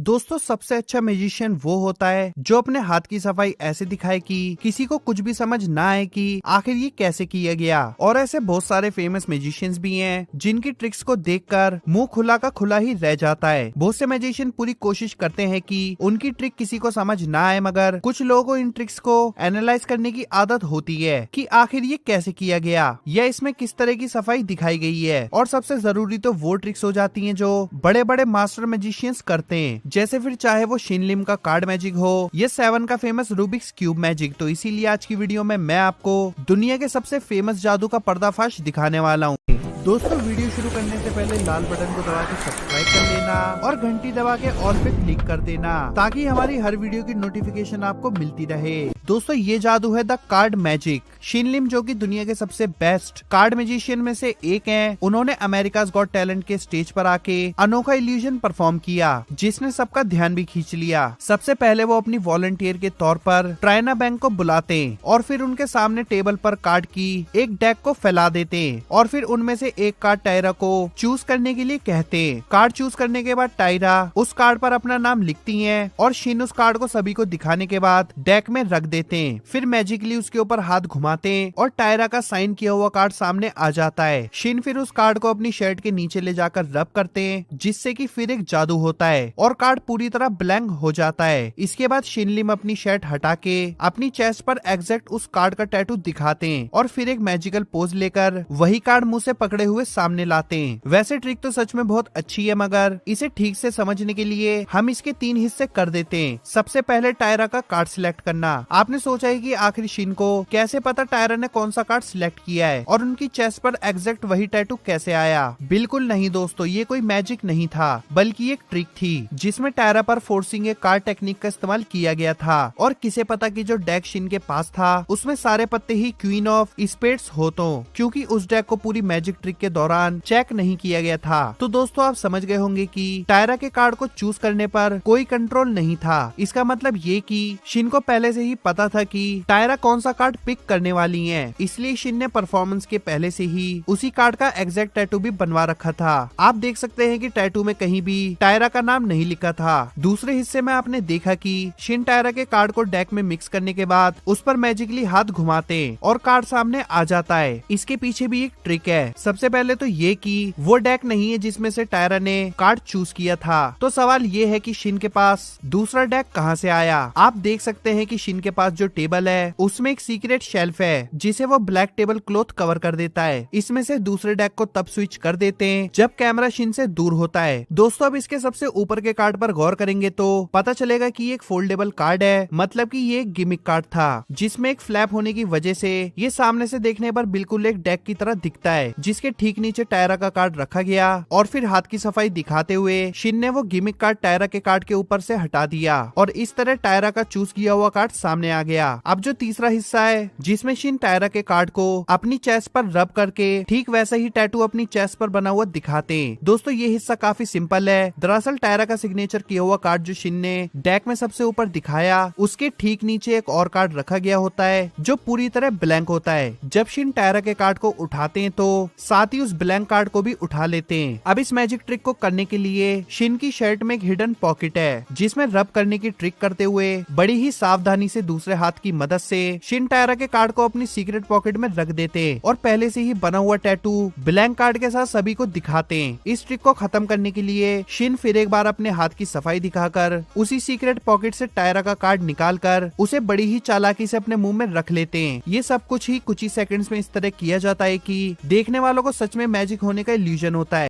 दोस्तों सबसे अच्छा मैजिशियन वो होता है जो अपने हाथ की सफाई ऐसे दिखाए कि किसी को कुछ भी समझ ना आए कि आखिर ये कैसे किया गया। और ऐसे बहुत सारे फेमस मैजिशियंस भी हैं जिनकी ट्रिक्स को देखकर मुंह खुला का खुला ही रह जाता है। बहुत से मैजिशियन पूरी कोशिश करते हैं कि उनकी ट्रिक किसी को समझ ना आए, मगर कुछ लोगों को इन ट्रिक्स को एनालाइज करने की आदत होती है कि आखिर ये कैसे किया गया या इसमें किस तरह की सफाई दिखाई गई है। और सबसे जरूरी तो वो ट्रिक्स हो जाती हैं जो बड़े बड़े मास्टर मैजिशियंस करते हैं, जैसे फिर चाहे वो शिन लिम का कार्ड मैजिक हो या 7 का फेमस रूबिक्स क्यूब मैजिक। तो इसीलिए आज की वीडियो में मैं आपको दुनिया के सबसे फेमस जादू का पर्दाफाश दिखाने वाला हूँ। दोस्तों वीडियो शुरू करने से पहले लाल बटन को दबा के सब्सक्राइब कर लेना और घंटी दबा के ऑल पे क्लिक कर देना ताकि हमारी हर वीडियो की नोटिफिकेशन आपको मिलती रहे। दोस्तों ये जादू है द कार्ड मैजिक। शिन लिम जो कि दुनिया के सबसे बेस्ट कार्ड मैजिशियन में से एक हैं, उन्होंने अमेरिकाज गॉट टैलेंट के स्टेज पर आके अनोखा इल्यूजन परफॉर्म किया जिसने सबका ध्यान भी खींच लिया। सबसे पहले वो अपनी वॉलंटियर के तौर पर ट्रायना बैंक को बुलाते और फिर उनके सामने टेबल पर कार्ड की एक डेक को फैला देते और फिर उनमें से एक कार्ड टायरा को चूज करने के लिए कहते। कार्ड चूज करने के बाद टायरा उस कार्ड पर अपना नाम लिखती है और शिन उस कार्ड को सभी को दिखाने के बाद डेक में रख देते हैं। फिर मैजिकली उसके ऊपर हाथ घुमाते हैं और टायरा का साइन किया हुआ कार्ड सामने आ जाता है। शिन फिर उस कार्ड को अपनी शर्ट के नीचे ले जाकर रब करते हैं जिससे कि फिर एक जादू होता है और कार्ड पूरी तरह ब्लैंक हो जाता है। इसके बाद शिन लिम अपनी शर्ट हटा के अपनी चेस्ट पर एग्जैक्ट उस कार्ड का टैटू दिखाते हैं और फिर एक मैजिकल पोज लेकर वही कार्ड मुंह से पकड़े हुए सामने लाते हैं। वैसे ट्रिक तो सच में बहुत अच्छी है, मगर इसे ठीक से समझने के लिए हम इसके 3 हिस्से कर देते हैं। सबसे पहले टायरा का कार्ड सिलेक्ट करना। आपने सोचा है कि आखिर शिन को कैसे पता टायरा ने कौन सा कार्ड सिलेक्ट किया है और उनकी चेस्ट पर एग्जैक्ट वही टैटू कैसे आया। बिल्कुल नहीं दोस्तों, ये कोई मैजिक नहीं था बल्कि एक ट्रिक थी जिसमें टायरा पर फोर्सिंग ए कार्ड टेक्निक का इस्तेमाल किया गया था। और किसे पता कि जो डेक शिन के पास था उसमें सारे पत्ते ही क्वीन ऑफ स्पेड्स हो, तो क्योंकि उस डेक को पूरी मैजिक ट्रिक के दौरान चेक नहीं किया गया था। तो दोस्तों आप समझ गए होंगे कि टायरा के कार्ड को चूज करने पर कोई कंट्रोल नहीं था। इसका मतलब ये कि शिन को पहले से ही पता था कि टायरा कौन सा कार्ड पिक करने वाली है, इसलिए शिन ने परफॉर्मेंस के पहले से ही उसी कार्ड का एग्जैक्ट टैटू भी बनवा रखा था। आप देख सकते हैं कि टैटू में कहीं भी टायरा का नाम नहीं लिखा था। दूसरे हिस्से में आपने देखा कि शिन टायरा के कार्ड को डेक में मिक्स करने के बाद उस पर मैजिकली हाथ घुमाते और कार्ड सामने आ जाता है। इसके पीछे भी एक ट्रिक है। सबसे पहले तो ये कि वो डेक नहीं है जिसमें से टायरा ने कार्ड चूज किया था। तो सवाल ये है कि शिन के पास दूसरा डेक कहां से आया। आप देख सकते हैं कि शिन के पास जो टेबल है उसमें एक सीक्रेट शेल्फ है जिसे वो ब्लैक टेबल क्लॉथ कवर कर देता है। इसमें से दूसरे डेक को तब स्विच कर देते हैं जब कैमरा शिन से दूर होता है। दोस्तों अब इसके सबसे ऊपर के कार्ड पर गौर करेंगे तो पता चलेगा कि ये एक फोल्डेबल कार्ड है, मतलब कि ये एक गिमिक कार्ड था जिसमें एक फ्लैप होने की वजह से ये सामने से देखने पर बिल्कुल एक डेक की तरह दिखता है, जिसके ठीक नीचे टायरा का कार्ड रखा गया। और फिर हाथ की सफाई दिखाते हुए शिन ने वो गिमिक कार्ड टायरा के कार्ड के ऊपर से हटा दिया और इस तरह टायरा का चूज किया हुआ कार्ड सामने आ गया। अब जो तीसरा हिस्सा है जिसमें शिन टायरा के कार्ड को अपनी चेस्ट पर रब करके ठीक वैसा ही टैटू अपनी चेस्ट पर बना हुआ दिखाते हैं। दोस्तों ये हिस्सा काफी सिंपल है। दरअसल टायरा का सिग्नेचर किया हुआ कार्ड जो शिन ने डेक में सबसे ऊपर दिखाया उसके ठीक नीचे एक और कार्ड रखा गया होता है जो पूरी तरह ब्लैंक होता है। जब शिन टायरा के कार्ड को उठाते हैं तो साथ ही उस ब्लैंक कार्ड को भी उठा लेते हैं। अब इस मैजिक ट्रिक को करने के लिए शिन की शर्ट में एक हिडन पॉकेट है जिसमें रब करने की ट्रिक करते हुए बड़ी ही सावधानी से दूसरे हाथ की मदद से शिन टायरा के कार्ड को अपनी सीक्रेट पॉकेट में रख देते और पहले से ही बना हुआ टैटू ब्लैंक कार्ड के साथ सभी को दिखाते हैं। इस ट्रिक को खत्म करने के लिए शिन फिर एक बार अपने हाथ की सफाई दिखाकर उसी सीक्रेट पॉकेट से टायरा का कार्ड निकालकर उसे बड़ी ही चालाकी से अपने मुंह में रख लेते हैं। ये सब कुछ ही कुछ ही सेकंड्स में इस तरह किया जाता है कि देखने वालों को सच में मैजिक होने का इल्यूजन होता है।